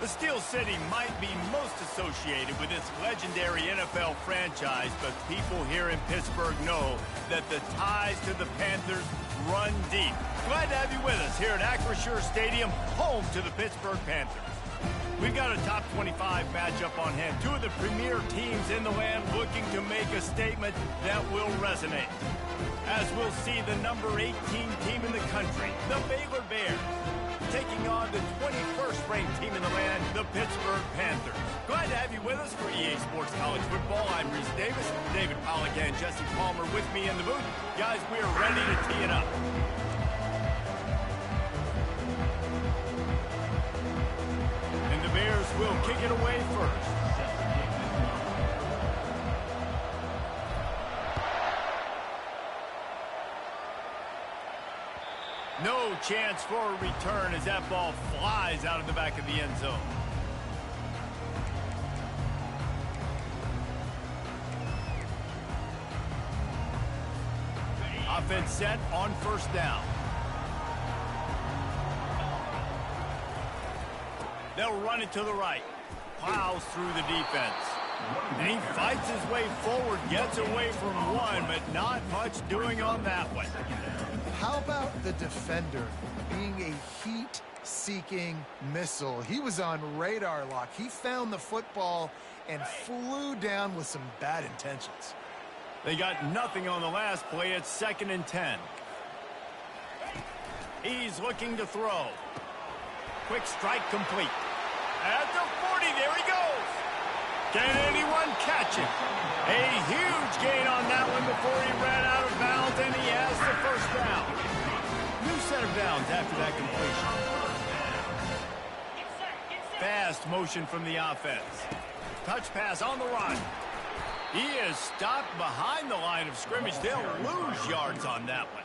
The Steel City might be most associated with its legendary NFL franchise, but people here in Pittsburgh know that the ties to the Panthers run deep. Glad to have you with us here at Acrisure Stadium, home to the Pittsburgh Panthers. We've got a top 25 matchup on hand. Two of the premier teams in the land looking to make a statement that will resonate. As we'll see the number 18 team in the country, the Baylor Bears, taking on the 21st ranked team in the land, the Pittsburgh Panthers. Glad to have you with us for EA Sports College Football. I'm Reese Davis, David Pollack and Jesse Palmer with me in the booth. Guys, we are ready to tee it up. And the Bears will kick it away first. No chance for a return as that ball flies out of the back of the end zone. Offense set on first down. They'll run it to the right. Plows through the defense. And he fights his way forward, gets away from one, but not much doing on that one. How about the defender being a heat-seeking missile? He was on radar lock. He found the football and flew down with some bad intentions. They got nothing on the last play. It's 2nd and 10. He's looking to throw. Quick strike complete. At the 40, there he goes. Can anyone catch him? A huge gain on that one before he ran out of bounds, and he has the first down. New set of downs after that completion. Fast motion from the offense. Touch pass on the run. He is stopped behind the line of scrimmage. They'll lose yards on that one.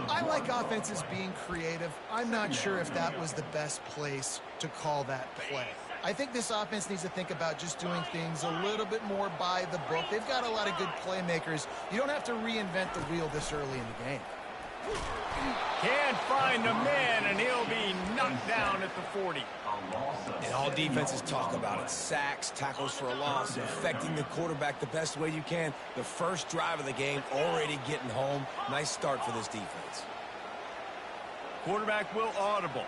I like offenses being creative. I'm not sure if that was the best place to call that play. I think this offense needs to think about just doing things a little bit more by the book. They've got a lot of good playmakers. You don't have to reinvent the wheel this early in the game. Can't find a man, and he'll be knocked down at the 40. And all defenses talk about it. Sacks, tackles for a loss, affecting the quarterback the best way you can. The first drive of the game, already getting home. Nice start for this defense. Quarterback will audible.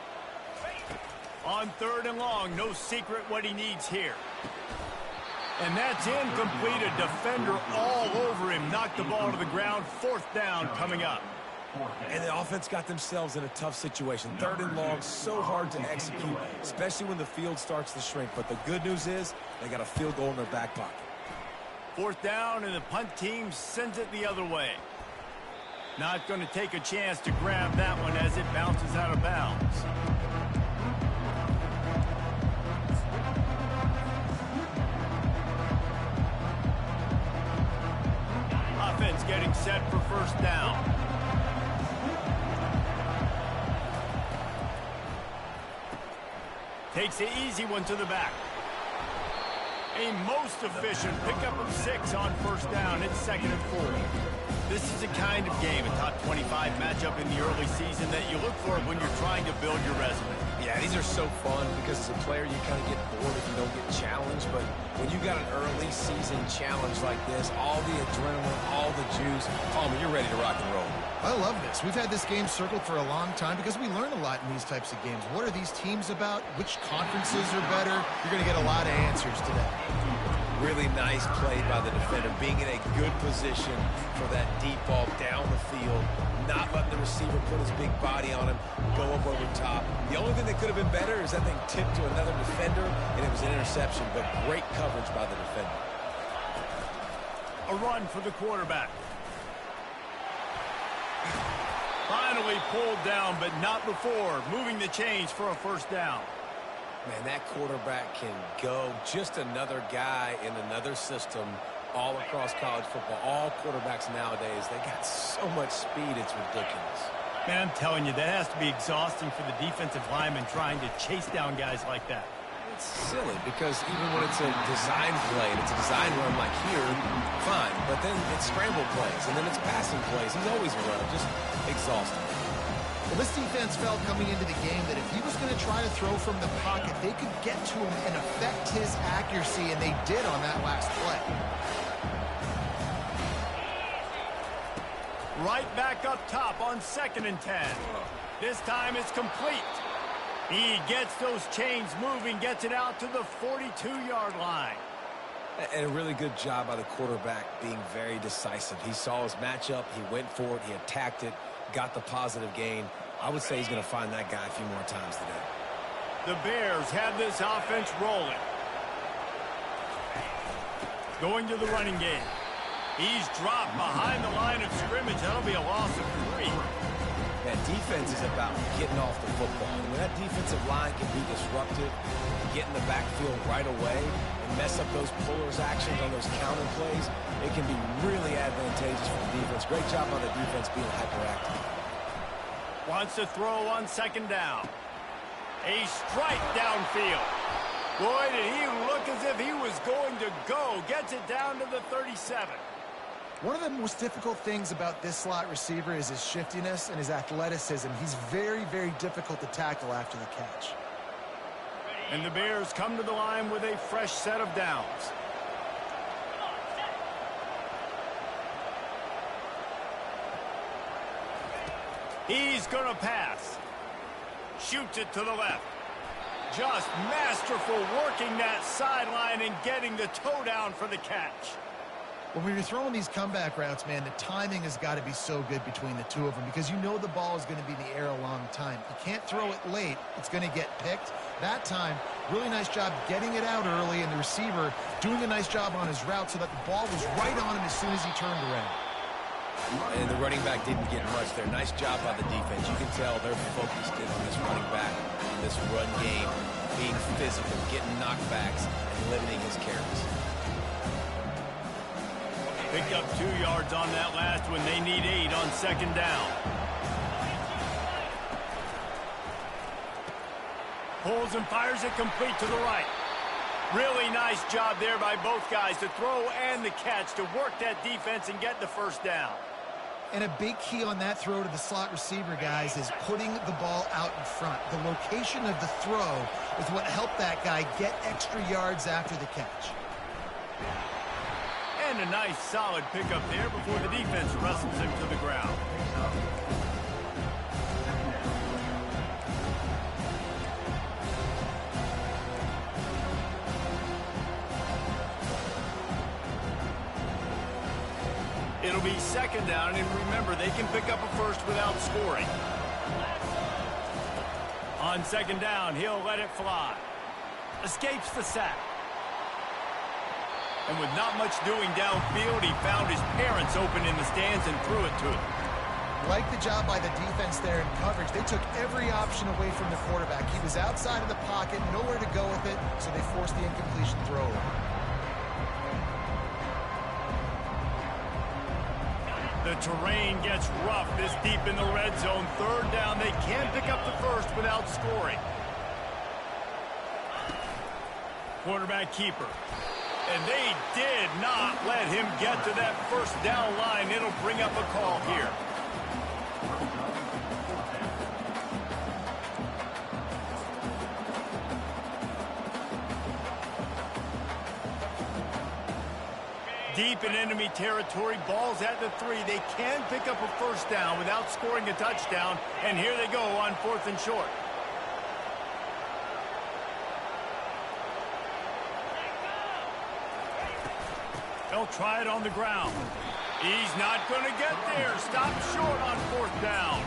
On 3rd and long, no secret what he needs here. And that's incomplete. A defender all over him. Knocked the ball to the ground. 4th down coming up. And the offense got themselves in a tough situation. 3rd and long, so hard to execute, especially when the field starts to shrink. But the good news is they got a field goal in their back pocket. 4th down, and the punt team sends it the other way. Not going to take a chance to grab that one as it bounces out of bounds. Offense getting set for first down. Takes the easy one to the back. A most efficient pickup of 6 on first down. It's 2nd and 4. This is the kind of game, a top 25 matchup in the early season, that you look for when you're trying to build your resume. Yeah, these are so fun because as a player you kind of get bored if you don't get challenged. But when you got an early season challenge like this, all the adrenaline, all the juice, Palmer, you're ready to rock and roll. I love this. We've had this game circled for a long time because we learn a lot in these types of games. What are these teams about? Which conferences are better? You're going to get a lot of answers today. Really nice play by the defender, being in a good position for that deep ball down the field, not letting the receiver put his big body on him, go up over top. The only thing that could have been better is that thing tipped to another defender, and it was an interception, but great coverage by the defender. A run for the quarterback. Finally pulled down, but not before. Moving the chains for a first down. Man, that quarterback can go. Just another guy in another system all across college football. All quarterbacks nowadays, they got so much speed, it's ridiculous. Man, I'm telling you, that has to be exhausting for the defensive lineman trying to chase down guys like that. It's silly because even when it's a design play and it's a design run like here, fine. But then it's scramble plays and then it's passing plays. He's always around, just exhausting. Well, this defense felt coming into the game that if he was going to try to throw from the pocket, they could get to him and affect his accuracy, and they did on that last play. Right back up top on 2nd and 10. This time it's complete. He gets those chains moving, gets it out to the 42-yard line. And a really good job by the quarterback being very decisive. He saw his matchup, he went for it, he attacked it, got the positive gain. I would say he's going to find that guy a few more times today. The Bears have this offense rolling. Going to the running game. He's dropped behind the line of scrimmage. That'll be a loss of 3. That defense is about getting off the football. And when that defensive line can be disruptive, get in the backfield right away, and mess up those pullers actions on those counter plays, it can be really advantageous for the defense. Great job on the defense being hyperactive. Wants to throw on 2nd down. A strike downfield. Boy, did he look as if he was going to go. Gets it down to the 37. One of the most difficult things about this slot receiver is his shiftiness and his athleticism. He's very, very difficult to tackle after the catch. And the Bears come to the line with a fresh set of downs. He's going to pass. Shoots it to the left. Just masterful working that sideline and getting the toe down for the catch. When you're throwing these comeback routes, man, the timing has got to be so good between the two of them because you know the ball is going to be in the air a long time. You can't throw it late. It's going to get picked. That time, really nice job getting it out early, and the receiver doing a nice job on his route so that the ball was right on him as soon as he turned around. And the running back didn't get much there. Nice job by the defense. You can tell they're focused in on this running back, this run game, being physical, getting knockbacks, and limiting his carries. Picked up 2 yards on that last one. They need 8 on 2nd down. Pulls and fires it complete to the right. Really nice job there by both guys to throw and the catch to work that defense and get the 1st down. And a big key on that throw to the slot receiver, guys, is putting the ball out in front. The location of the throw is what helped that guy get extra yards after the catch. And a nice solid pickup there before the defense wrestles him to the ground. It'll be 2nd down, and remember, they can pick up a 1st without scoring. On 2nd down, he'll let it fly. Escapes the sack. And with not much doing downfield, he found his parents open in the stands and threw it to him. Like the job by the defense there in coverage. They took every option away from the quarterback. He was outside of the pocket, nowhere to go with it, so they forced the incompletion throw. The terrain gets rough this deep in the red zone. 3rd down, they can't pick up the 1st without scoring. Quarterback keeper. And they did not let him get to that 1st down line. It'll bring up a call here. Deep in enemy territory, ball's at the 3. They can pick up a 1st down without scoring a touchdown. And here they go on 4th and short. They'll try it on the ground. He's not going to get there. Stop short on 4th down.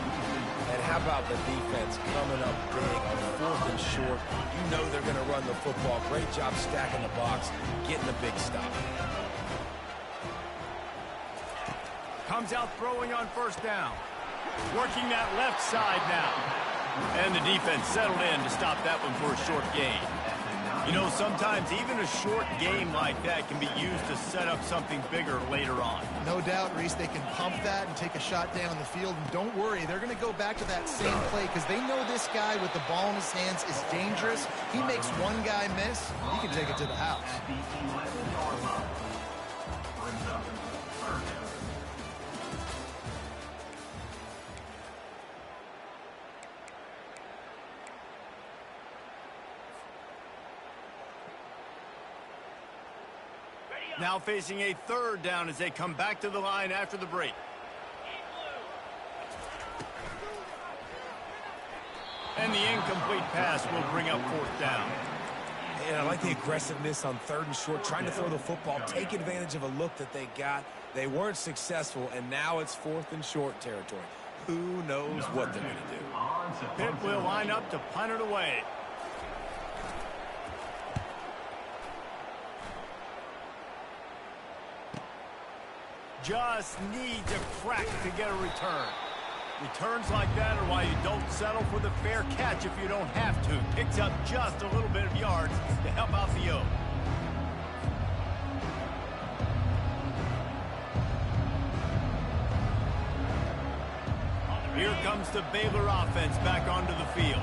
And how about the defense coming up big on 4th and short? You know they're going to run the football. Great job stacking the box, getting the big stop. Comes out throwing on 1st down. Working that left side now. And the defense settled in to stop that one for a short gain. You know, sometimes even a short game like that can be used to set up something bigger later on. No doubt, Reese, they can pump that and take a shot down the field. And don't worry, they're going to go back to that same play because they know this guy with the ball in his hands is dangerous. He makes one guy miss, he can take it to the house. Now facing a third down as they come back to the line after the break. And the incomplete pass will bring up fourth down. And I like the aggressiveness on third and short, trying to throw the football, take advantage of a look that they got. They weren't successful, and now it's fourth and short territory. Who knows what they're going to do? Pitt will line up to punt it away. Just needs a crack to get a return. Returns like that are why you don't settle for the fair catch if you don't have to. Picks up just a little bit of yards to help out the O. Here comes the Baylor offense back onto the field.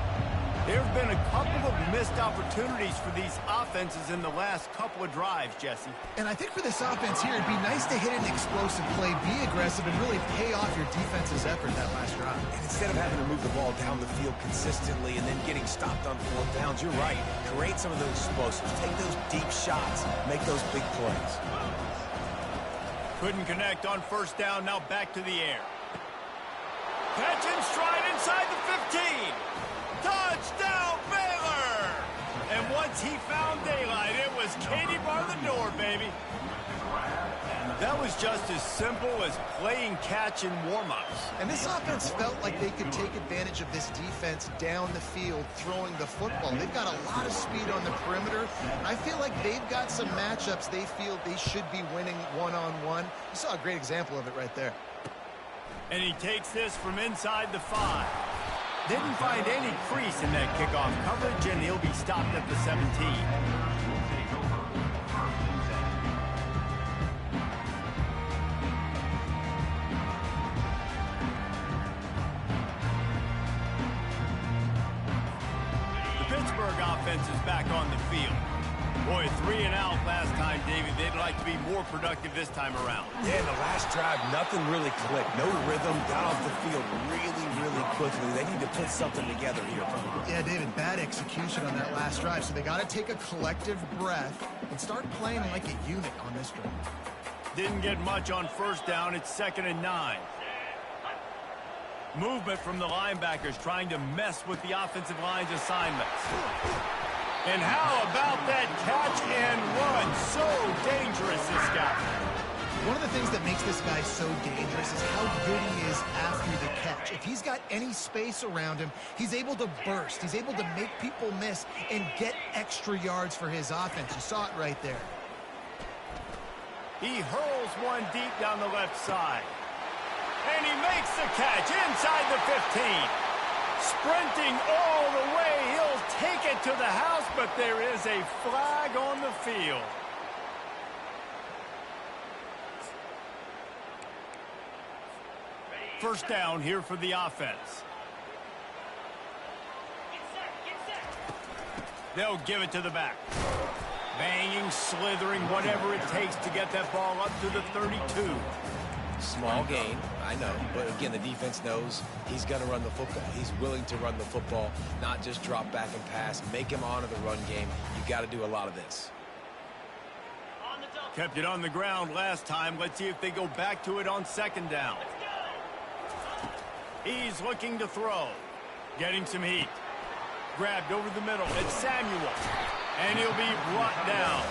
There have been a couple of missed opportunities for these offenses in the last couple of drives, Jesse. And I think for this offense here, it'd be nice to hit an explosive play, be aggressive, and really pay off your defense's effort that last drive. And instead of having to move the ball down the field consistently and then getting stopped on fourth downs, you're right. Create some of those explosives. Take those deep shots. Make those big plays. Couldn't connect on first down. Now back to the air. Catch and stride inside the 15. Touchdown, Baylor! And once he found daylight, it was Katie bar the door, baby. That was just as simple as playing catch in warm-ups. And this offense felt like they could take advantage of this defense down the field, throwing the football. They've got a lot of speed on the perimeter. And I feel like they've got some matchups they feel they should be winning one-on-one. You saw a great example of it right there. And he takes this from inside the 5. Didn't find any crease in that kickoff coverage, and he'll be stopped at the 17. The Pittsburgh offense is back on the field. Boy, 3 and out last time, David. They'd like to be more productive this time around. Yeah, in the last drive, nothing really clicked. No rhythm, got off the field really quickly. They need to put something together here. Yeah, David, bad execution on that last drive. So they got to take a collective breath and start playing like a unit on this drive. Didn't get much on first down. It's 2nd and 9. Movement from the linebackers trying to mess with the offensive line's assignments. And how about that catch and run? So dangerous, this guy. One of the things that makes this guy so dangerous is how good he is after the catch. If he's got any space around him, he's able to burst. He's able to make people miss and get extra yards for his offense. You saw it right there. He hurls one deep down the left side. And he makes the catch inside the 15. Sprinting all the way, he'll take it to the house, but there is a flag on the field. First down here for the offense. They'll give it to the back. Banging, slithering, whatever it takes to get that ball up to the 32. Small gain, I know, but again, the defense knows he's going to run the football. He's willing to run the football, not just drop back and pass, make him honor the run game. You got to do a lot of this. Kept it on the ground last time. Let's see if they go back to it on 2nd down. He's looking to throw. Getting some heat. Grabbed over the middle. It's Samuel. And he'll be brought down.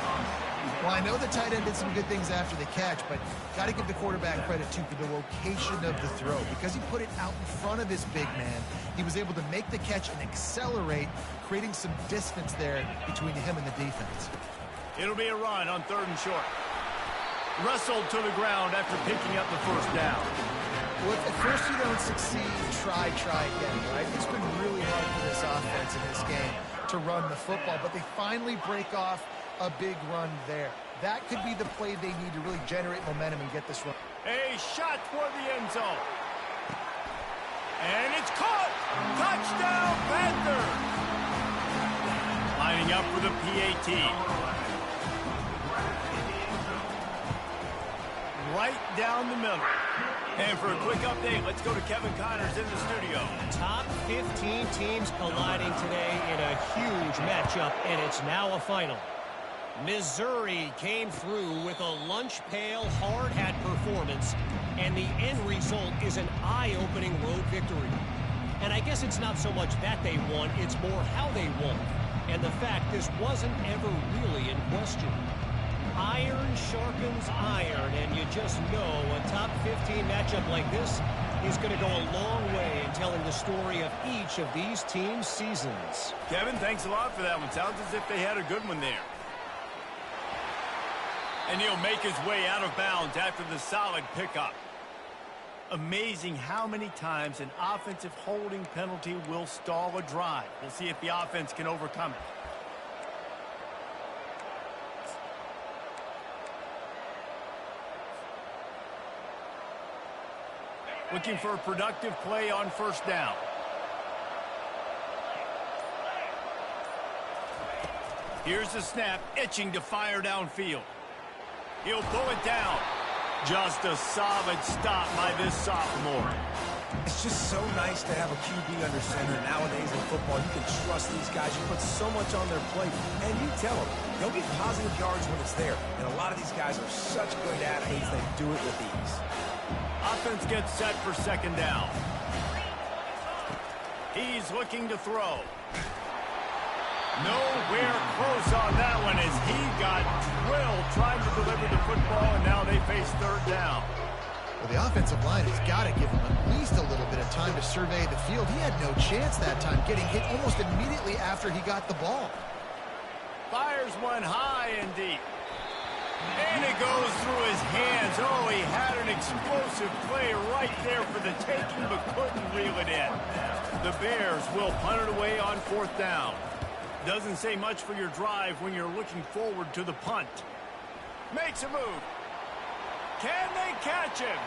Well, I know the tight end did some good things after the catch, but got to give the quarterback credit, too, for the location of the throw. Because he put it out in front of his big man, he was able to make the catch and accelerate, creating some distance there between him and the defense. It'll be a run on 3rd and short. Wrestled to the ground after picking up the first down. Well, if at first you don't succeed, try again, right? It's been really hard for this offense in this game to run the football, but they finally break off a big run there. That could be the play they need to really generate momentum and get this run. A shot toward the end zone. And it's caught! Touchdown, Panthers! Lining up for the PAT. Right down the middle. And for a quick update, let's go to Kevin Connors in the studio. Top 15 teams colliding today in a huge matchup, and it's now a final. Missouri came through with a lunch pail hard hat performance, and the end result is an eye-opening road victory. And I guess it's not so much that they won, it's more how they won. And the fact this wasn't ever really in question. Iron sharpens iron, and you just know a top 15 matchup like this is going to go a long way in telling the story of each of these teams' seasons. Kevin, thanks a lot for that one. Sounds as if they had a good one there. And he'll make his way out of bounds after the solid pickup. Amazing how many times an offensive holding penalty will stall a drive. We'll see if the offense can overcome it. Looking for a productive play on first down. Here's the snap, itching to fire downfield. He'll pull it down. Just a solid stop by this sophomore. It's just so nice to have a QB under center. Nowadays in football, you can trust these guys. You put so much on their plate, and you tell them they'll get positive yards when it's there. And a lot of these guys are such good athletes, they do it with ease. Offense gets set for second down. He's looking to throw. Nowhere close on that one as he got drilled trying to deliver the football, and now they face third down. Well, the offensive line has got to give him at least a little bit of time to survey the field. He had no chance that time, getting hit almost immediately after he got the ball. Fires one high and deep. And it goes through his hands. Oh, he had an explosive play right there for the taking, but couldn't reel it in. The Bears will punt it away on fourth down. Doesn't say much for your drive when you're looking forward to the punt. Makes a move. Can they catch him?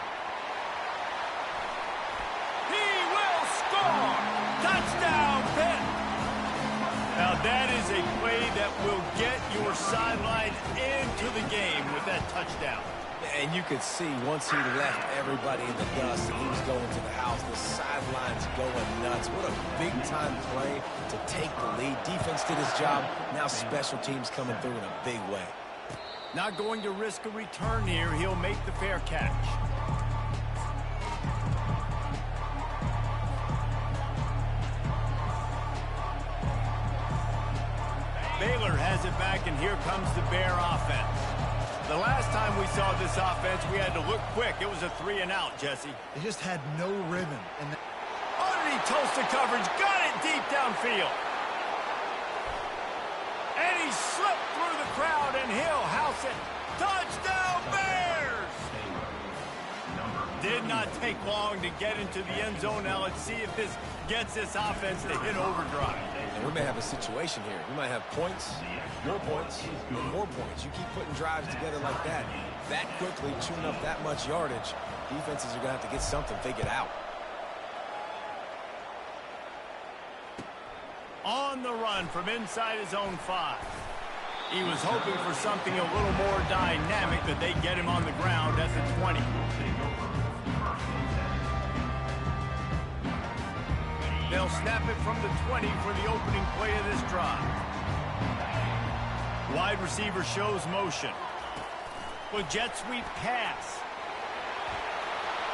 He will score! Touchdown, Pitt! Now that is a play that will get your sideline into the game with that touchdown. And you could see once he left everybody in the dust and he was going to the house, the sidelines going nuts. What a big-time play to take the lead. Defense did his job. Now special teams coming through in a big way. Not going to risk a return here. He'll make the fair catch. Baylor has it back, and here comes the Bear offense. The last time we saw this offense, we had to look quick. It was a 3-and-out, Jesse. They just had no rhythm. And underneath toasted coverage, got it deep downfield. And he slipped through the crowd, and he'll house it. Touchdown, Bears! Did not take long to get into the end zone. Now let's see if this gets this offense to hit overdrive. And we may have a situation here. We might have points, and more points. You keep putting drives together like that quickly, chewing up that much yardage, defenses are going to have to get something figured out. On the run from inside his own 5. He was hoping for something a little more dynamic, that they get him on the ground at the 20. They'll snap it from the 20 for the opening play of this drive. Wide receiver shows motion. With jet sweep pass.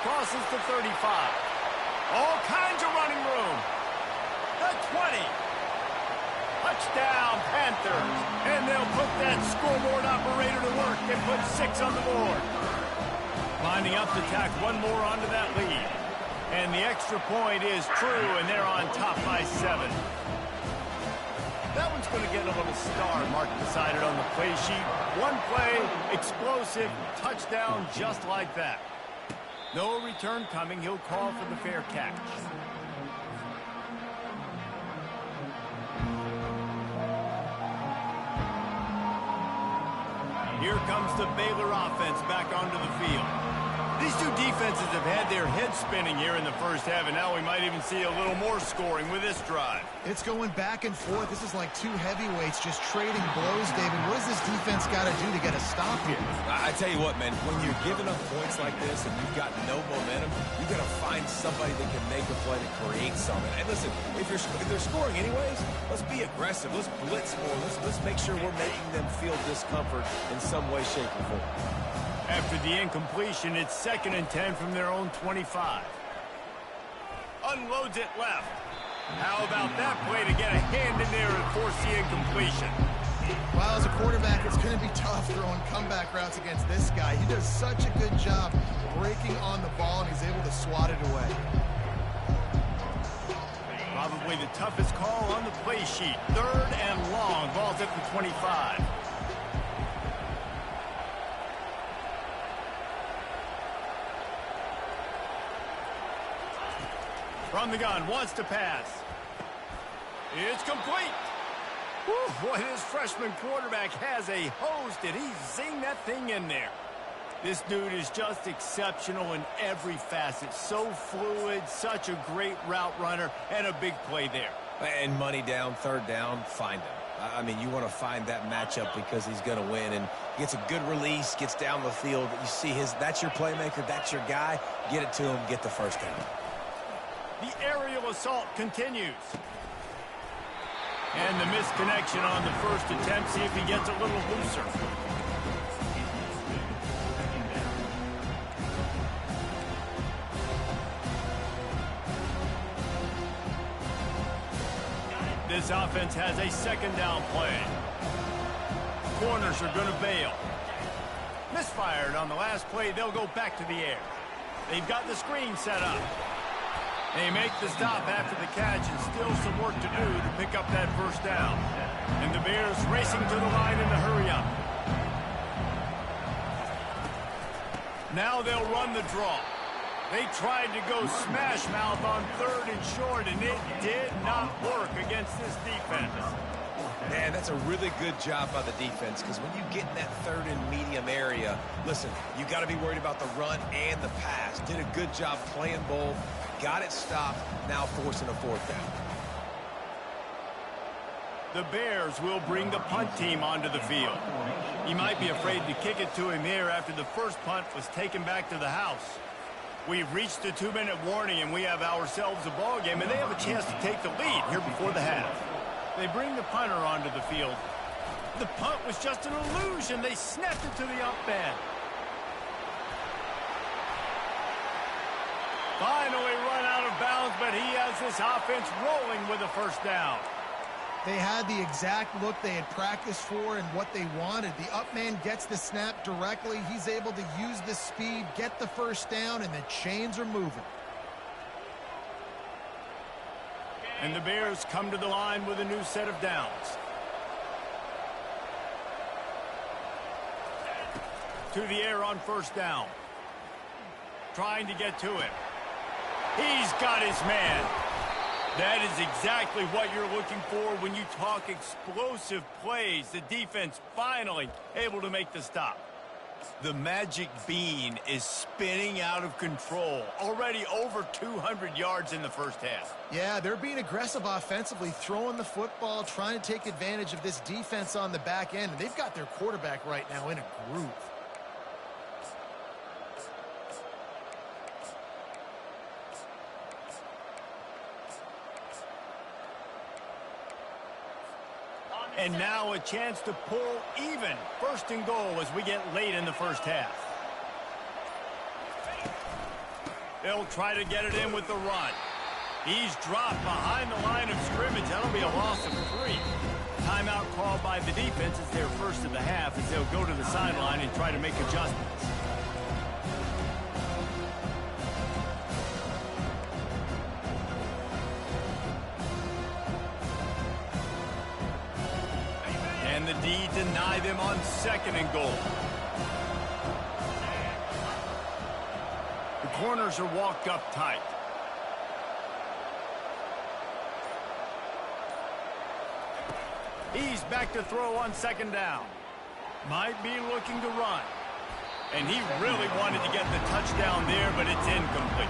Crosses to 35. All kinds of running room. The 20. Touchdown, Panthers. And they'll put that scoreboard operator to work and put 6 on the board. Lining up to tack one more onto that lead. And the extra point is true, and they're on top by 7. That one's going to get a little star mark beside it on the play sheet. One play, explosive, touchdown just like that. No return coming. He'll call for the fair catch. Here comes the Baylor offense back onto the field. These two defenses have had their heads spinning here in the first half, and now we might even see a little more scoring with this drive. It's going back and forth. This is like two heavyweights just trading blows, David. What does this defense got to do to get a stop here? I tell you what, man, when you're giving up points like this and you've got no momentum, you got to find somebody that can make a play to create something. And listen, if they're scoring anyways, let's be aggressive. Let's blitz more. Let's make sure we're making them feel discomfort in some way, shape, or form. After the incompletion, it's 2nd and 10 from their own 25. Unloads it left. How about that play to get a hand in there and force the incompletion? Well, as a quarterback, it's going to be tough throwing comeback routes against this guy. He does such a good job breaking on the ball, and he's able to swat it away. Probably the toughest call on the play sheet. 3rd and long. Ball's at the 25. From the gun, wants to pass. It's complete. Whew, boy, this freshman quarterback has a hose. Did he zing that thing in there? This dude is just exceptional in every facet. So fluid, such a great route runner, and a big play there. And money down, 3rd down, find him. I mean, you want to find that matchup because he's going to win, and gets a good release, gets down the field. You see that's your playmaker, that's your guy. Get it to him, get the 1st down. The aerial assault continues. And the misconnection on the first attempt. See if he gets a little looser. This offense has a 2nd down play. Corners are going to bail. Misfired on the last play. They'll go back to the air. They've got the screen set up. They make the stop after the catch, and still some work to do to pick up that 1st down. And the Bears racing to the line in the hurry-up. Now they'll run the draw. They tried to go smash mouth on 3rd and short, and it did not work against this defense. Man, that's a really good job by the defense, because when you get in that 3rd and medium area, listen, you got to be worried about the run and the pass. Did a good job playing both. Got it stopped, now forcing a 4th down. The Bears will bring the punt team onto the field. He might be afraid to kick it to him here after the first punt was taken back to the house. We've reached the 2-minute warning, and we have ourselves a ball game, and they have a chance to take the lead here before the half. They bring the punter onto the field. The punt was just an illusion. They snapped it to the up end. Finally run out of bounds, but he has this offense rolling with a 1st down. They had the exact look they had practiced for and what they wanted. The up man gets the snap directly. He's able to use the speed, get the 1st down, and the chains are moving. And the Bears come to the line with a new set of downs. To the air on 1st down. Trying to get to him. He's got his man. That is exactly what you're looking for when you talk explosive plays. The defense finally able to make the stop. The magic bean is spinning out of control. Already over 200 yards in the first half. Yeah, they're being aggressive offensively, throwing the football, trying to take advantage of this defense on the back end. And they've got their quarterback right now in a groove. And now a chance to pull even. 1st and goal as we get late in the first half. They'll try to get it in with the run. He's dropped behind the line of scrimmage. That'll be a loss of 3. Timeout called by the defense. It's their 1st of the half as they'll go to the sideline and try to make adjustments. And the D deny them on 2nd and goal. The corners are walked up tight. He's back to throw on 2nd down. Might be looking to run. And he really wanted to get the touchdown there, but it's incomplete.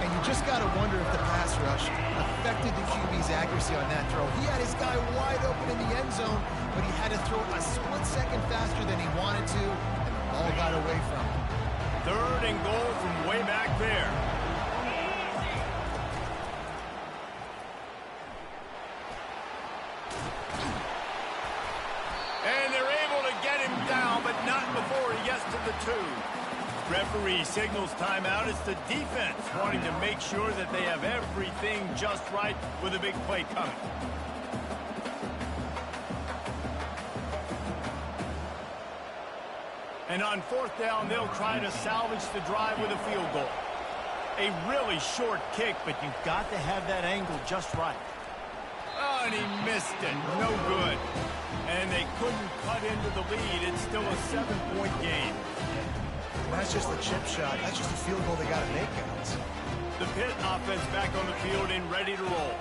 And you just got to wonder if the pass rush affected the QB's accuracy on that throw. He had his guy wide open in the end zone, but he had to throw a split second faster than he wanted to, and the ball got away from him. 3rd and goal from way back there. And they're able to get him down, but not before he gets to the 2. Referee signals timeout. It's the defense wanting to make sure that they have everything just right with a big play coming. And on 4th down, they'll try to salvage the drive with a field goal. A really short kick, but you've got to have that angle just right. Oh, and he missed it. No good. And they couldn't cut into the lead. It's still a 7-point game. That's just a chip shot. That's just a field goal they got to make, guys. The Pitt offense back on the field and ready to roll.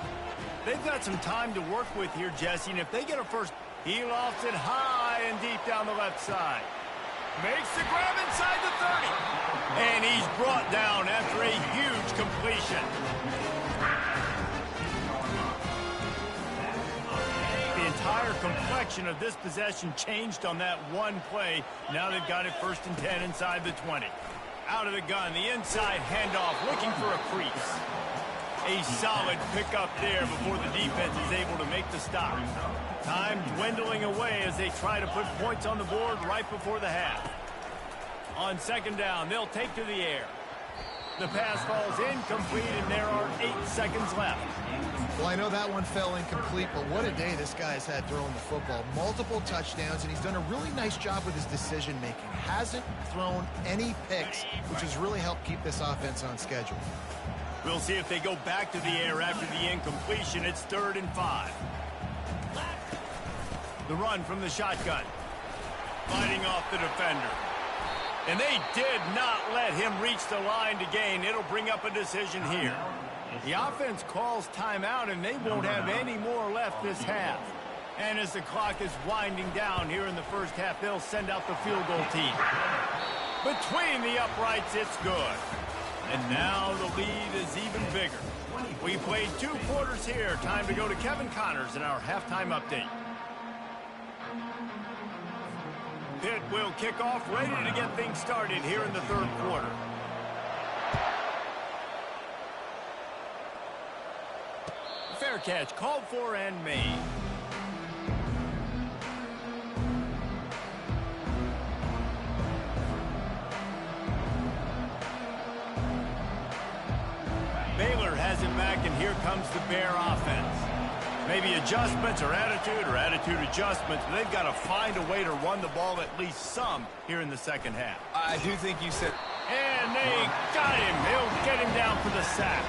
They've got some time to work with here, Jesse, and if they get a first, he lofts it high and deep down the left side. Makes the grab inside the 30. And he's brought down after a huge completion. The entire complexion of this possession changed on that one play. Now they've got it 1st and 10 inside the 20. Out of the gun, the inside handoff, looking for a crease. A solid pickup there before the defense is able to make the stop. Time dwindling away as they try to put points on the board right before the half. On 2nd down, they'll take to the air. The pass falls incomplete, and there are 8 seconds left. Well, I know that one fell incomplete, but what a day this guy has had throwing the football. Multiple touchdowns, and he's done a really nice job with his decision-making. Hasn't thrown any picks, which has really helped keep this offense on schedule. We'll see if they go back to the air after the incompletion. It's 3rd and 5. The run from the shotgun. Fighting off the defender. And they did not let him reach the line to gain. It'll bring up a decision here. The offense calls timeout, and they won't have any more left this half. And as the clock is winding down here in the first half, they'll send out the field goal team. Between the uprights, it's good. And now the lead is even bigger. We played 2 quarters here. Time to go to Kevin Connors in our halftime update. Pitt will kick off, ready to get things started here in the 3rd quarter. Fair catch, called for and made. Baylor has it back, and here comes the Bear offense. Maybe adjustments or attitude adjustments, but they've got to find a way to run the ball at least some here in the 2nd half. I do think you said... And they got him. He'll get him down for the sack.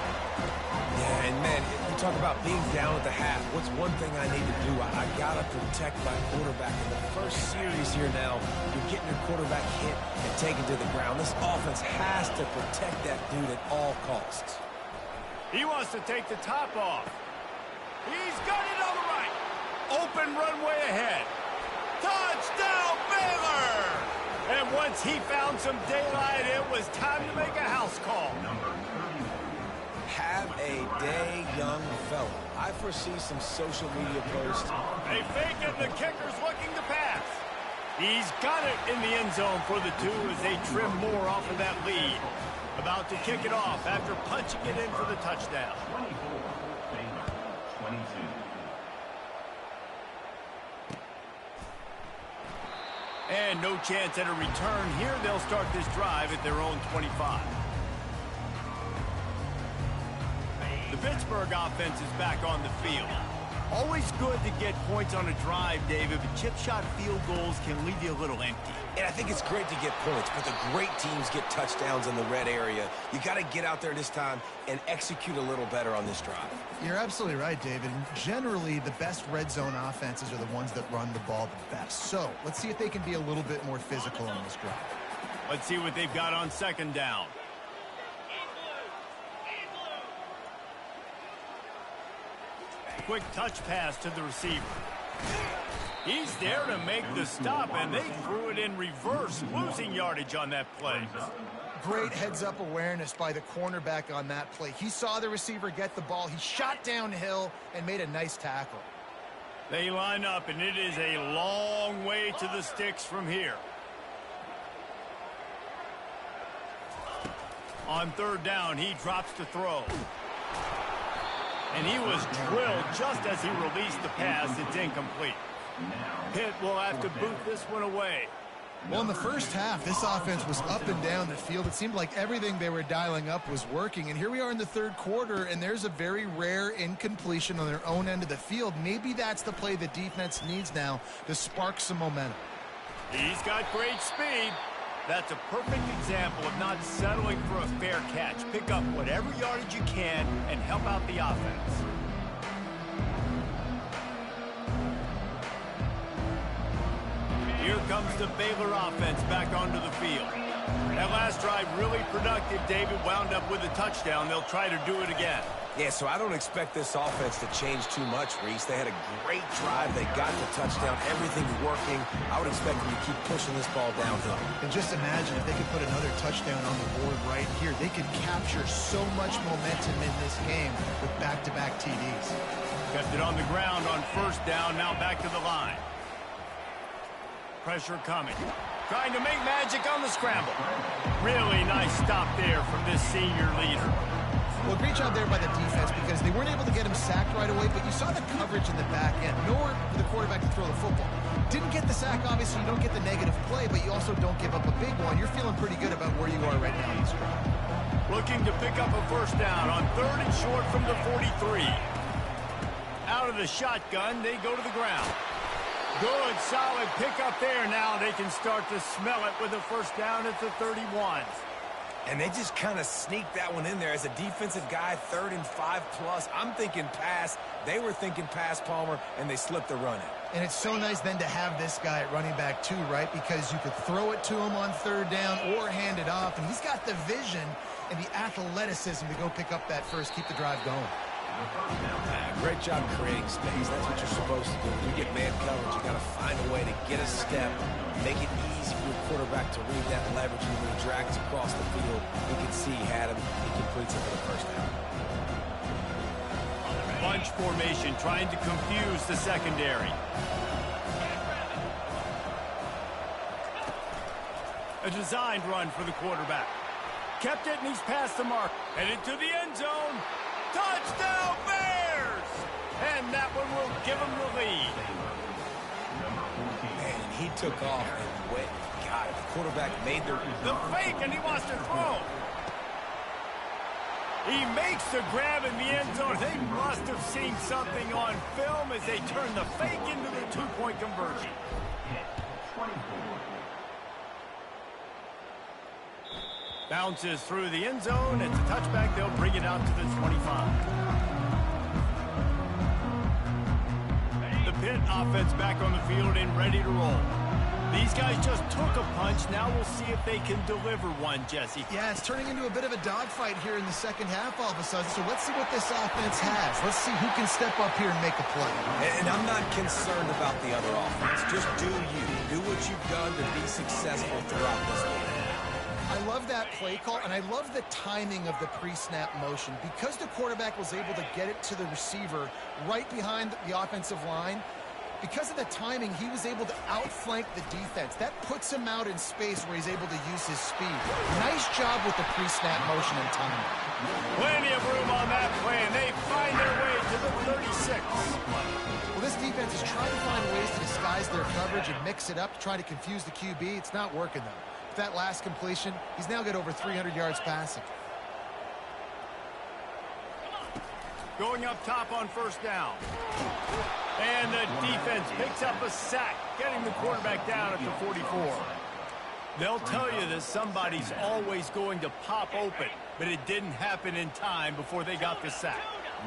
Yeah, and man, you talk about being down at the half. What's one thing I need to do? I got to protect my quarterback. In the first series here now, you're getting your quarterback hit and taken to the ground. This offense has to protect that dude at all costs. He wants to take the top off. He's got it on the right. Open runway ahead. Touchdown, Baylor! And once he found some daylight, it was time to make a house call. Have a day, young fella. I foresee some social media posts. They fake it, the kicker's looking to pass. He's got it in the end zone for the 2 as they trim more off of that lead. About to kick it off after punching it in for the touchdown. 22. And no chance at a return here. They'll start this drive at their own 25. The Pittsburgh offense is back on the field. Always good to get points on a drive, David, but chip shot field goals can leave you a little empty. And I think it's great to get points, but the great teams get touchdowns in the red area. You got to get out there this time and execute a little better on this drive. You're absolutely right, David. Generally, the best red zone offenses are the ones that run the ball the best. So let's see if they can be a little bit more physical on this drive. Let's see what they've got on 2nd down. Quick touch pass to the receiver. He's there to make the stop, and they threw it in reverse, losing yardage on that play. Great heads-up awareness by the cornerback on that play. He saw the receiver get the ball. He shot downhill and made a nice tackle. They line up, and it is a long way to the sticks from here. On third down, he drops to throw. And he was drilled just as he released the pass. It's incomplete. Pitt will have to boot this one away. Well, in the first half, this offense was up and down the field. It seemed like everything they were dialing up was working. And here we are in the third quarter, and there's a very rare incompletion on their own end of the field. Maybe that's the play the defense needs now to spark some momentum. He's got great speed. That's a perfect example of not settling for a fair catch. Pick up whatever yardage you can and help out the offense. Here comes the Baylor offense back onto the field. That last drive really productive. David wound up with a touchdown. They'll try to do it again. Yeah, so I don't expect this offense to change too much, Reese. They had a great drive. They got the touchdown. Everything's working. I would expect them to keep pushing this ball downhill. And just imagine if they could put another touchdown on the board right here. They could capture so much momentum in this game with back-to-back TDs. Kept it on the ground on first down. Now back to the line. Pressure coming. Trying to make magic on the scramble. Really nice stop there from this senior leader. Well, great job there by the defense because they weren't able to get him sacked right away, but you saw the coverage in the back end. Nowhere for the quarterback to throw the football. Didn't get the sack, obviously. You don't get the negative play, but you also don't give up a big one. You're feeling pretty good about where you are right now in this drive. Looking to pick up a first down on third and short from the 43. Out of the shotgun, they go to the ground. Good, solid pickup there. Now they can start to smell it with a first down at the 31. And they just kind of sneaked that one in there. As a defensive guy, 3rd and 5+. I'm thinking pass. They were thinking pass, Palmer, and they slipped the run in. And it's so nice then to have this guy at running back too, right? Because you could throw it to him on third down or hand it off. And he's got the vision and the athleticism to go pick up that first, keep the drive going. Great job creating space. That's what you're supposed to do. When you get man coverage, you got to find a way to get a step, make it easy for your quarterback to read that leverage. And when he drags across the field, you can see he had him. He completes it for the first down. Bunch formation trying to confuse the secondary. A designed run for the quarterback. Kept it, and he's past the mark. Headed to the end zone. Touchdown, Bears! And that one will give him the lead. Man, he took off and went. God, the quarterback made the fake, and he wants to throw. He makes the grab in the end zone. They must have seen something on film as they turn the fake into the two-point conversion. Bounces through the end zone. It's a touchback. They'll bring it out to the 25. The Pitt offense back on the field and ready to roll. These guys just took a punch. Now we'll see if they can deliver one, Jesse. Yeah, it's turning into a bit of a dogfight here in the second half all of a sudden. So let's see what this offense has. Let's see who can step up here and make a play. And I'm not concerned about the other offense. Just do you. Do what you've done to be successful throughout this game. I love that play call, and I love the timing of the pre-snap motion. Because the quarterback was able to get it to the receiver right behind the offensive line, because of the timing, he was able to outflank the defense. That puts him out in space where he's able to use his speed. Nice job with the pre-snap motion and timing. Plenty of room on that play, and they find their way to the 36. Well, this defense is trying to find ways to disguise their coverage and mix it up to try to confuse the QB. It's not working, though. That last completion, he's now got over 300 yards passing. Going up top on first down. And the defense picks up a sack, getting the quarterback down at the 44. They'll tell you that somebody's always going to pop open, but it didn't happen in time before they got the sack.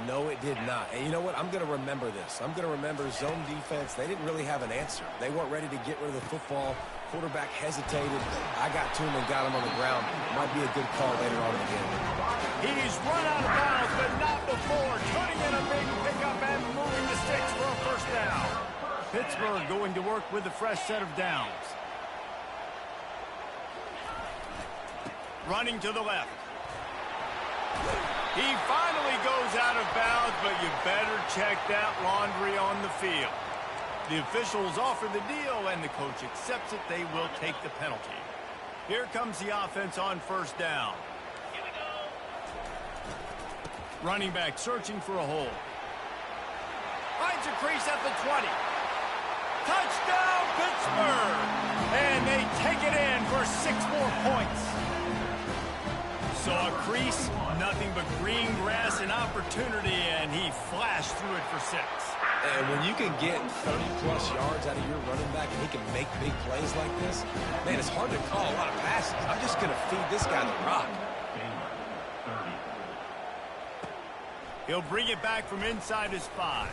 No, it did not. And you know what? I'm going to remember this. I'm going to remember zone defense. They didn't really have an answer. They weren't ready to get rid of the football. Quarterback hesitated. I got to him and got him on the ground. Might be a good call later on in the game. He's run out of bounds, but not before. Turning in a big pickup and moving the sticks for a first down. Pittsburgh going to work with a fresh set of downs. Running to the left. He finally goes out of bounds, but you better check that laundry on the field. The officials offer the deal, and the coach accepts it. They will take the penalty. Here comes the offense on first down. Running back searching for a hole. Finds a crease at the 20. Touchdown, Pittsburgh! And they take it in for 6 more points. Saw a crease, nothing but green grass and opportunity, and he flashed through it for 6. And when you can get 30-plus yards out of your running back and he can make big plays like this, man, it's hard to call a lot of passes. I'm just going to feed this guy the rock. He'll bring it back from inside his 5.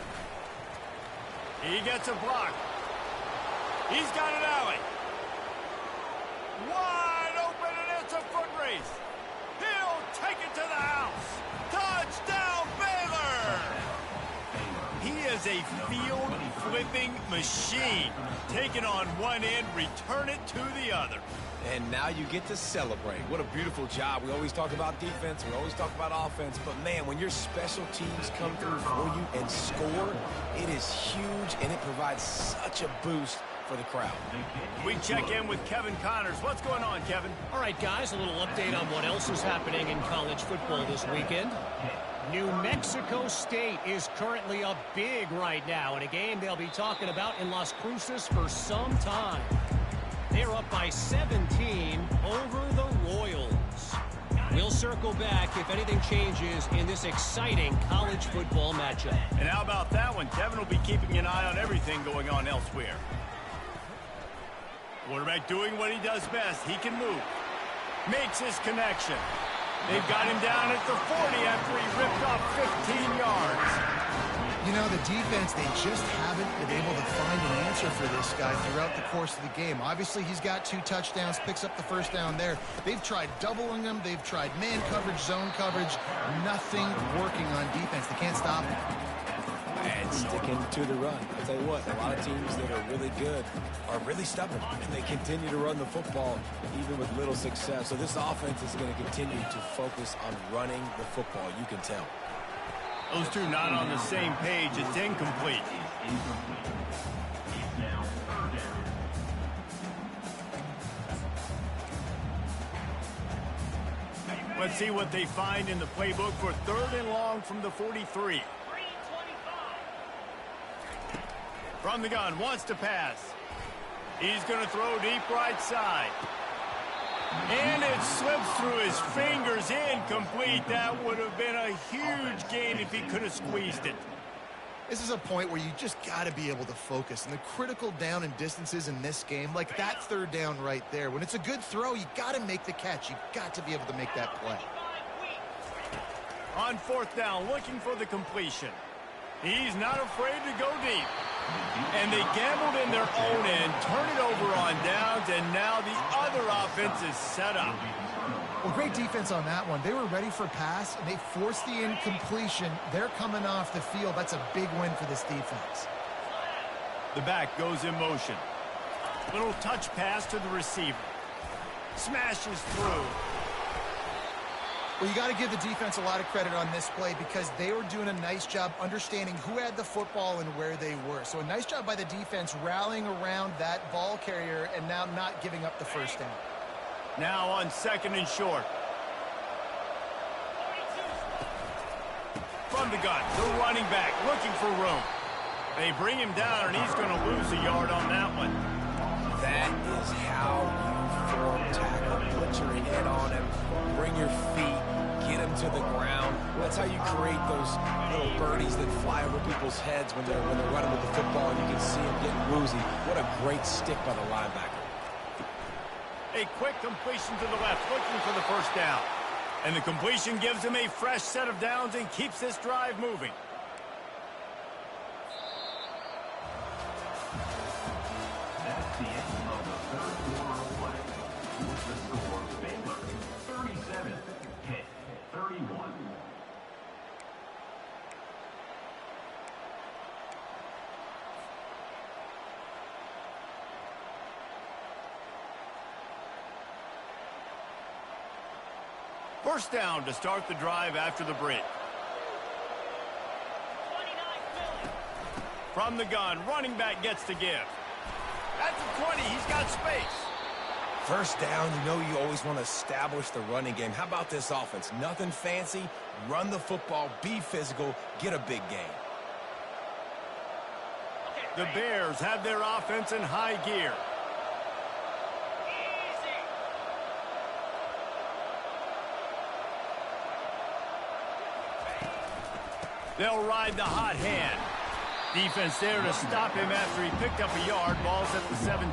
He gets a block. He's got an alley. Wide open, and it's a foot race. He'll take it to the house. Touchdown, Baylor! He is a field-flipping machine. Taking on one end, return it to the other. And now you get to celebrate. What a beautiful job. We always talk about defense. We always talk about offense. But, man, when your special teams come through for you and score, it is huge, and it provides such a boost for the crowd. We check in with Kevin Connors. What's going on, Kevin? All right, guys, a little update on what else is happening in college football this weekend. New Mexico State is currently up big right now in a game they'll be talking about in Las Cruces for some time. They're up by 17 over the Royals. We'll circle back if anything changes in this exciting college football matchup. And how about that one? Kevin will be keeping an eye on everything going on elsewhere. Quarterback doing what he does best. He can move. Makes his connection. They've got him down at the 40 after he ripped off 15 yards. You know, the defense, they just haven't been able to find an answer for this guy throughout the course of the game. Obviously, he's got 2 touchdowns, picks up the first down there. They've tried doubling him. They've tried man coverage, zone coverage. Nothing working on defense. They can't stop him. And sticking to the run. I'll tell you what, a lot of teams that are really good are really stubborn, and they continue to run the football even with little success. So this offense is going to continue to focus on running the football. You can tell. Those two not on the same page. It's incomplete. Let's see what they find in the playbook for 3rd and long from the 43. From the gun, wants to pass. He's going to throw deep right side. And it slips through his fingers, incomplete. That would have been a huge gain if he could have squeezed it. This is a point where you just got to be able to focus. And the critical down and distances in this game, like that 3rd down right there, when it's a good throw, you got to make the catch. You've got to be able to make that play. On 4th down, looking for the completion. He's not afraid to go deep. And they gambled in their own end, turn it over on downs, and now the other offense is set up. Well, great defense on that one. They were ready for pass, and they forced the incompletion. They're coming off the field. That's a big win for this defense. The back goes in motion. Little touch pass to the receiver. Smashes through. Well, you got to give the defense a lot of credit on this play because they were doing a nice job understanding who had the football and where they were. So a nice job by the defense rallying around that ball carrier and now not giving up the first down. Now on 2nd and short. From the gun, the running back looking for room. They bring him down, and he's going to lose a yard on that one. That is how you form tackle. Put your head on him, bring your feet, get him to the ground. That's how you create those little birdies that fly over people's heads when they're running with the football, and you can see them getting woozy. What a great stick by the linebacker. A quick completion to the left, looking for the first down. And the completion gives him a fresh set of downs and keeps this drive moving. That's the end of the 3rd quarter of play. With the score, Baylor 37, Pitt 31. First down to start the drive after the break. From the gun, running back gets to give. At the 20, he's got space. First down, you know you always want to establish the running game. How about this offense? Nothing fancy. Run the football, be physical, get a big gain. The Bears have their offense in high gear. They'll ride the hot hand. Defense there to stop him after he picked up a yard. Ball's at the 17.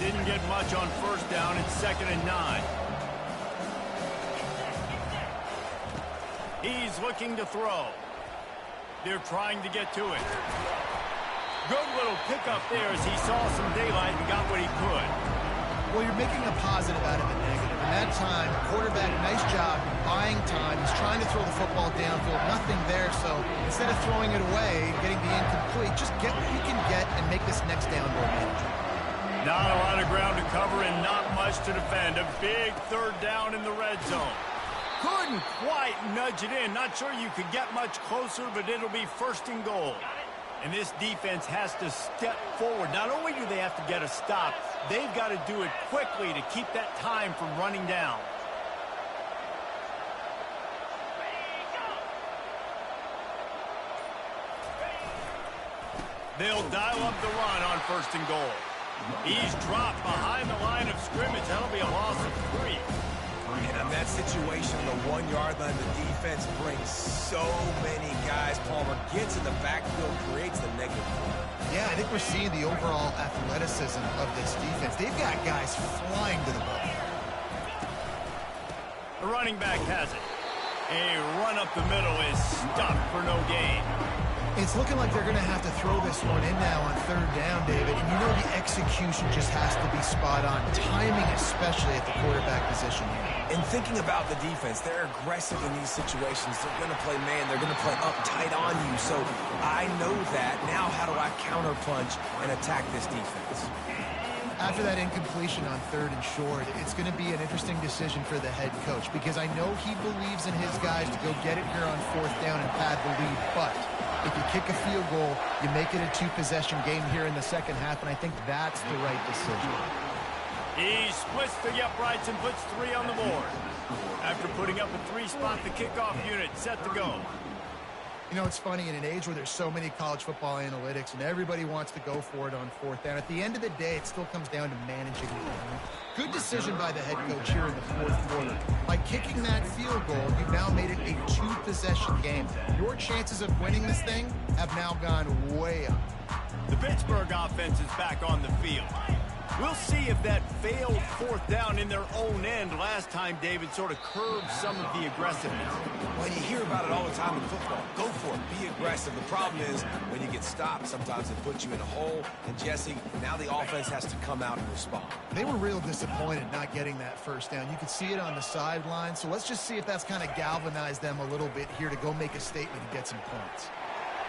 Didn't get much on first down. It's 2nd and 9. He's looking to throw. They're trying to get to it. Good little pickup there as he saw some daylight and got what he could. Well, you're making a positive out of a negative. In that time, quarterback, nice job, buying time. He's trying to throw the football downfield. Nothing there, so instead of throwing it away, getting the incomplete, just get what you can get and make this next down more manageable. Not a lot of ground to cover and not much to defend. A big third down in the red zone. Couldn't quite nudge it in. Not sure you could get much closer, but it'll be 1st and goal. And this defense has to step forward. Not only do they have to get a stop, they've got to do it quickly to keep that time from running down. They'll dial up the run on 1st and goal. He's dropped behind the line of scrimmage. That'll be a loss of 3. And in that situation, the 1-yard line, the defense brings so many guys. Palmer gets in the backfield, creates the negative play. Yeah, I think we're seeing the overall athleticism of this defense. They've got guys flying to the ball. The running back has it. A run up the middle is stopped for no gain. It's looking like they're going to have to throw this one in now on 3rd down, David. And you know the execution just has to be spot on. Timing, especially at the quarterback position here. And thinking about the defense, they're aggressive in these situations. They're going to play man. They're going to play up tight on you. So I know that. Now how do I counterpunch and attack this defense? After that incompletion on 3rd and short, it's going to be an interesting decision for the head coach because I know he believes in his guys to go get it here on 4th down and pad the lead. But if you kick a field goal, you make it a 2-possession game here in the second half, and I think that's the right decision. He splits the uprights and puts 3 on the board. After putting up a 3-spot, the kickoff unit set to go. You know, it's funny, in an age where there's so many college football analytics and everybody wants to go for it on 4th down, at the end of the day, it still comes down to managing the game. Good decision by the head coach here in the 4th quarter. By kicking that field goal, you've now made it a 2-possession game. Your chances of winning this thing have now gone way up. The Pittsburgh offense is back on the field. We'll see if that failed 4th down in their own end last time, David, sort of curbed some of the aggressiveness. Well, you hear about it all the time in football. Go for it. Be aggressive. The problem is when you get stopped, sometimes it puts you in a hole. And, Jesse, now the offense has to come out and respond. They were real disappointed not getting that 1st down. You could see it on the sideline. So let's just see if that's kind of galvanized them a little bit here to go make a statement and get some points.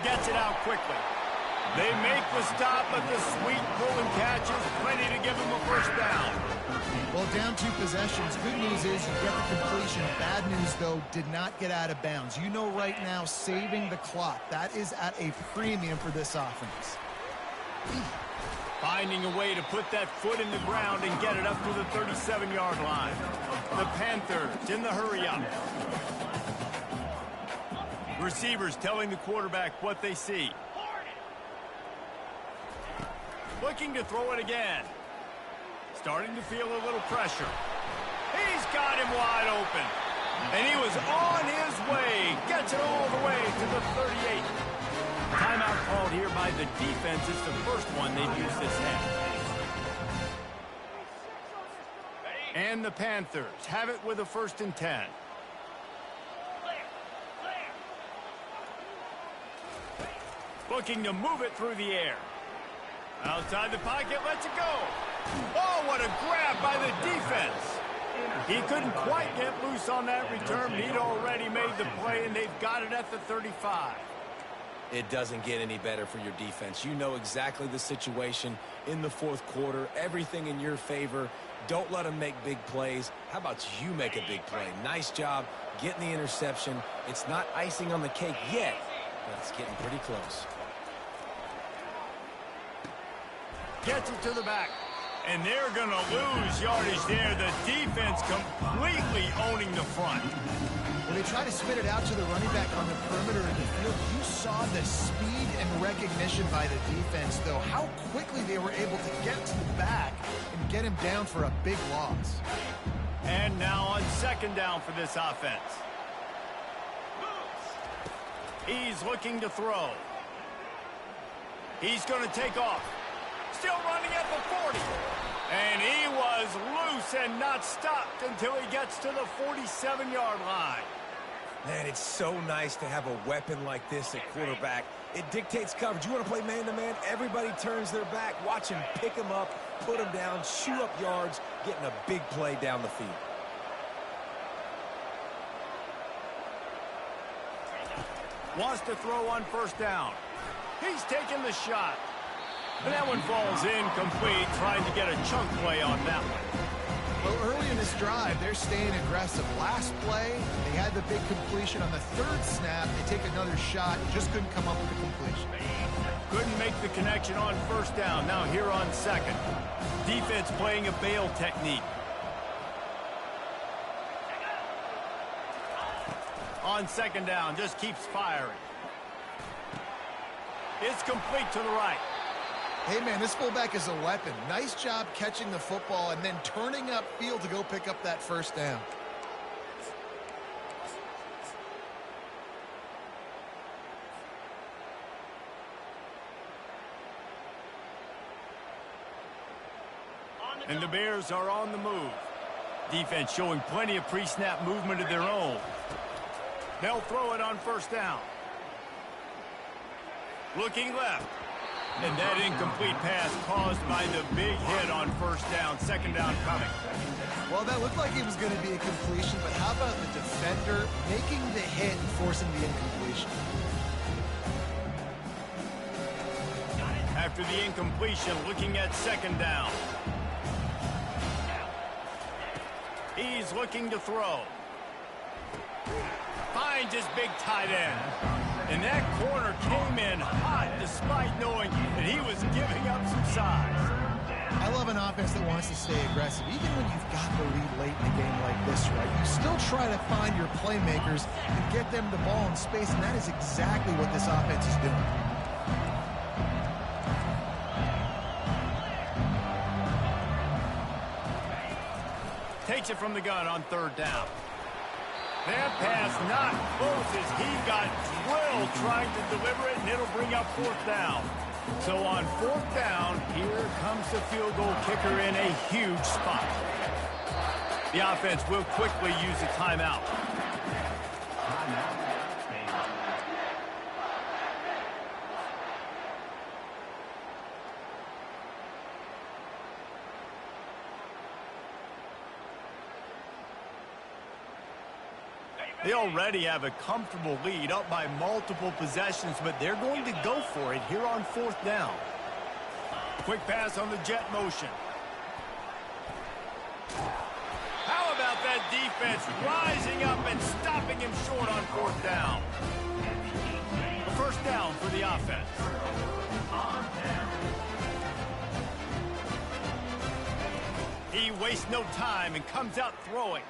Gets it out quickly. They make the stop, but the sweet pull and catch is plenty to give them a 1st down. Well, down 2 possessions. Good news is you get the completion. Bad news, though, did not get out of bounds. You know right now, saving the clock. That is at a premium for this offense. Finding a way to put that foot in the ground and get it up to the 37-yard line. The Panthers in the hurry-up. Receivers telling the quarterback what they see. Looking to throw it again. Starting to feel a little pressure. He's got him wide open. And he was on his way. Gets it all the way to the 38. Timeout called here by the defense. It's the first one they've used this half. And the Panthers have it with a 1st and 10. Looking to move it through the air. Outside the pocket, lets it go. Oh, what a grab by the defense. He couldn't quite get loose on that return. He'd already made the play, and they've got it at the 35. It doesn't get any better for your defense. You know exactly the situation in the fourth quarter, everything in your favor. Don't let them make big plays. How about you make a big play? Nice job getting the interception. It's not icing on the cake yet, but it's getting pretty close. Gets it to the back. And they're going to lose yardage there. The defense completely owning the front. When they try to spit it out to the running back on the perimeter of the field, you saw the speed and recognition by the defense, though, how quickly they were able to get to the back and get him down for a big loss. And now on second down for this offense. He's looking to throw. He's going to take off. Still running at the 40. And he was loose and not stopped until he gets to the 47-yard line. Man, it's so nice to have a weapon like this at quarterback. It dictates coverage. You want to play man-to-man? Everybody turns their back. Watch him pick him up, put him down, shoot up yards, getting a big play down the field. Wants to throw on first down. He's taking the shot. And that one falls incomplete, trying to get a chunk play on that one. Well, early in this drive, they're staying aggressive. Last play, they had the big completion on the third snap. They take another shot, just couldn't come up with the completion. Couldn't make the connection on first down. Now here on second. Defense playing a bail technique. On second down, just keeps firing. It's complete to the right. Hey, man, this fullback is a weapon. Nice job catching the football and then turning upfield to go pick up that first down. And the Bears are on the move. Defense showing plenty of pre-snap movement of their own. They'll throw it on first down. Looking left. And that incomplete pass caused by the big hit on first down. Second down coming. Well, that looked like it was going to be a completion, but how about the defender making the hit and forcing the incompletion? After the incompletion, looking at second down. He's looking to throw. Finds his big tight end. And that corner came in hot despite knowing that he was giving up some size. I love an offense that wants to stay aggressive. Even when you've got the lead late in a game like this, right? You still try to find your playmakers and get them the ball in space, and that is exactly what this offense is doing. Takes it from the gun on third down. That pass not close as he got drilled trying to deliver it, and it'll bring up fourth down. So on fourth down, here comes the field goal kicker in a huge spot. The offense will quickly use a timeout. They already have a comfortable lead, up by multiple possessions, but they're going to go for it here on fourth down. Quick pass on the jet motion. How about that defense rising up and stopping him short on fourth down? A first down for the offense. He wastes no time and comes out throwing.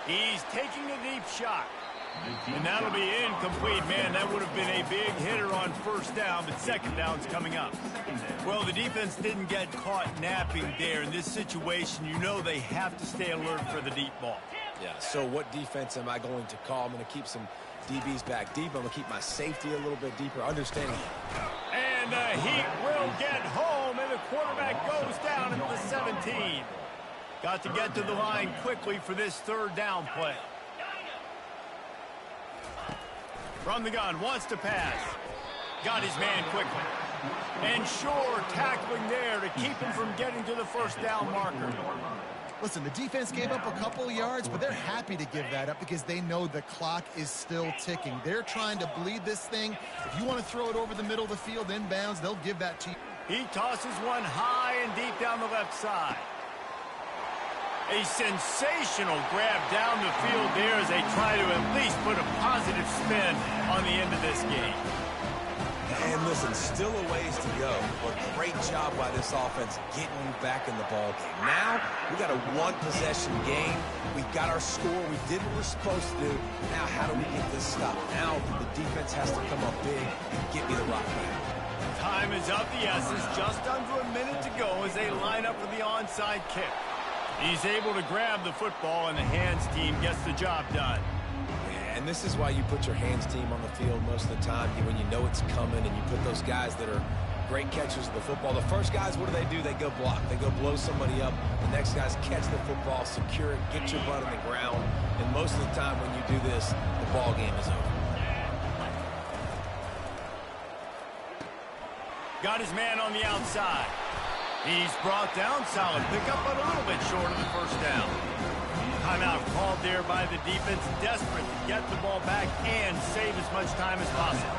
He's taking a deep shot. And that'll be incomplete. Man, that would have been a big hitter on first down, but second down's coming up. Well, the defense didn't get caught napping there. In this situation, you know they have to stay alert for the deep ball. Yeah, so what defense am I going to call? I'm going to keep some DBs back deep. I'm going to keep my safety a little bit deeper, understanding. And the Heat will get home, and the quarterback goes down at the 17. Got to get to the line quickly for this third down play. From the gun, wants to pass. Got his man quickly. And sure, tackling there to keep him from getting to the first down marker. Listen, the defense gave up a couple of yards, but they're happy to give that up because they know the clock is still ticking. They're trying to bleed this thing. If you want to throw it over the middle of the field inbounds, they'll give that to you. He tosses one high and deep down the left side. A sensational grab down the field there as they try to at least put a positive spin on the end of this game. And listen, still a ways to go, but great job by this offense getting you back in the ball game. Now, we got a one-possession game. We got our score. We did what we're supposed to do. Now, how do we get this stopped? Now, the defense has to come up big and get me the rock back. Time is of the essence. Just under a minute to go as they line up for the onside kick. He's able to grab the football, and the hands team gets the job done. And this is why you put your hands team on the field most of the time, when you know it's coming, and you put those guys that are great catchers of the football. The first guys, what do? They go block. They go blow somebody up. The next guys catch the football, secure it, get your butt on the ground. And most of the time when you do this, the ball game is over. Got his man on the outside. He's brought down. Solid pickup, but a little bit short of the first down. Timeout called there by the defense, desperate to get the ball back and save as much time as possible.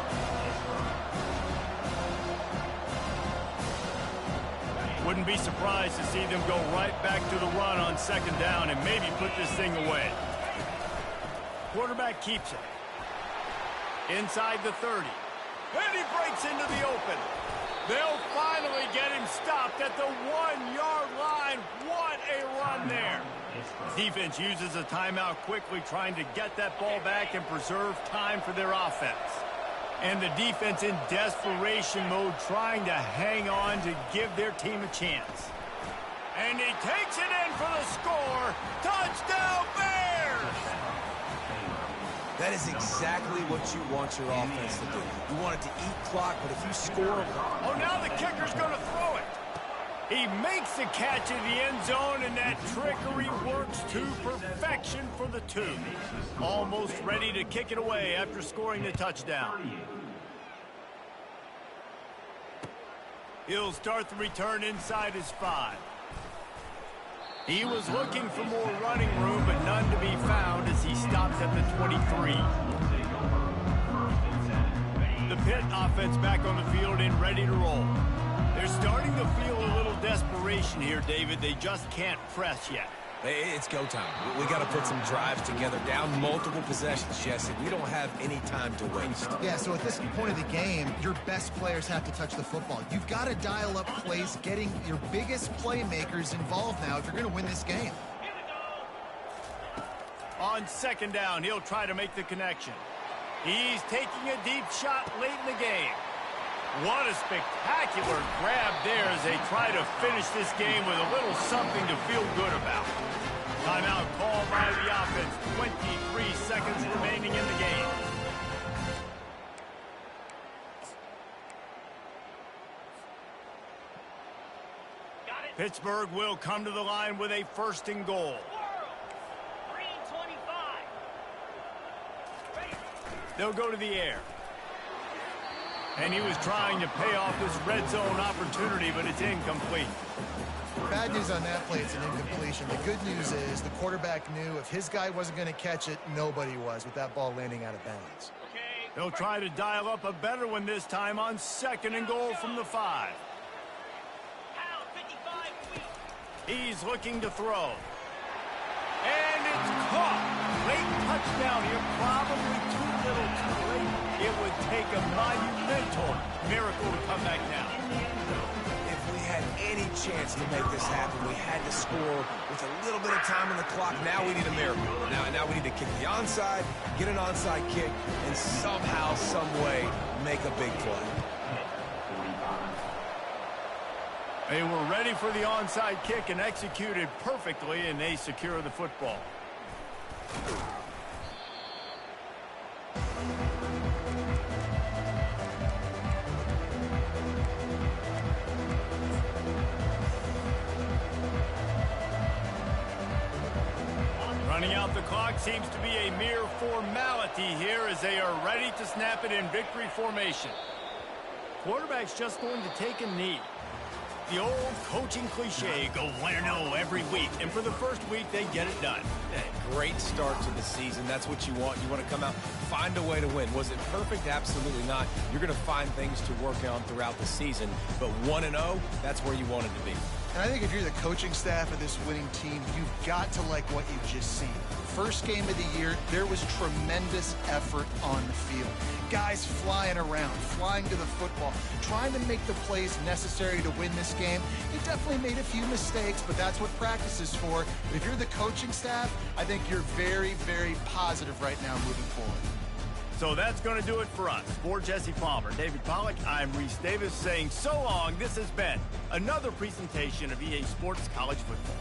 Wouldn't be surprised to see them go right back to the run on second down and maybe put this thing away. Quarterback keeps it. Inside the 30. And he breaks into the open. They'll finally get him stopped at the 1-yard line. What a run there. Defense uses a timeout quickly, trying to get that ball back and preserve time for their offense. And the defense in desperation mode, trying to hang on to give their team a chance. And he takes it in for the score. Touchdown, Bears! That is exactly what you want your offense to do. You want it to eat clock, but if you score... Oh, now the kicker's going to throw it. He makes the catch in the end zone, and that trickery works to perfection for the two. Almost ready to kick it away after scoring the touchdown. He'll start the return inside his 5. He was looking for more running room, but none to be found as he stops at the 23. The Pitt offense back on the field and ready to roll. They're starting to feel a little desperation here, David. They just can't press yet. It's go time. We got to put some drives together, down multiple possessions, Jesse. We don't have any time to waste. Yeah, so at this point of the game, your best players have to touch the football. You've got to dial up plays, getting your biggest playmakers involved now if you're going to win this game. On second down, he'll try to make the connection. He's taking a deep shot late in the game. What a spectacular grab there as they try to finish this game with a little something to feel good about. Timeout called by the offense. 23 seconds remaining in the game. Pittsburgh will come to the line with a 1st and goal. They'll go to the air. And he was trying to pay off this red zone opportunity, but it's incomplete. Bad news on that play, it's an incompletion. The good news is the quarterback knew if his guy wasn't going to catch it, nobody was with that ball landing out of bounds. They'll try to dial up a better one this time on 2nd and goal from the 5. He's looking to throw. And it's caught. Late touchdown here, probably too little too late. It would take a monumental miracle to come back now. If we had any chance to make this happen, we had to score with a little bit of time on the clock. Now we need a miracle. Now we need to kick the onside, get an onside kick, and somehow, some way, make a big play. They were ready for the onside kick and executed perfectly, and they secure the football. Running out the clock seems to be a mere formality here as they are ready to snap it in victory formation. Quarterback's just going to take a knee. The old coaching cliche, go 1-0 every week. And for the first week, they get it done. Yeah, great start to the season. That's what you want. You want to come out, find a way to win. Was it perfect? Absolutely not. You're going to find things to work on throughout the season. But 1-0, that's where you want it to be. And I think if you're the coaching staff of this winning team, you've got to like what you've just seen. First game of the year, there was tremendous effort on the field. Guys flying around, flying to the football, trying to make the plays necessary to win this game. They definitely made a few mistakes, but that's what practice is for. But if you're the coaching staff, I think you're very, very positive right now moving forward. So that's going to do it for us. For Jesse Palmer, David Pollack, I'm Reese Davis saying so long. This has been another presentation of EA Sports College Football.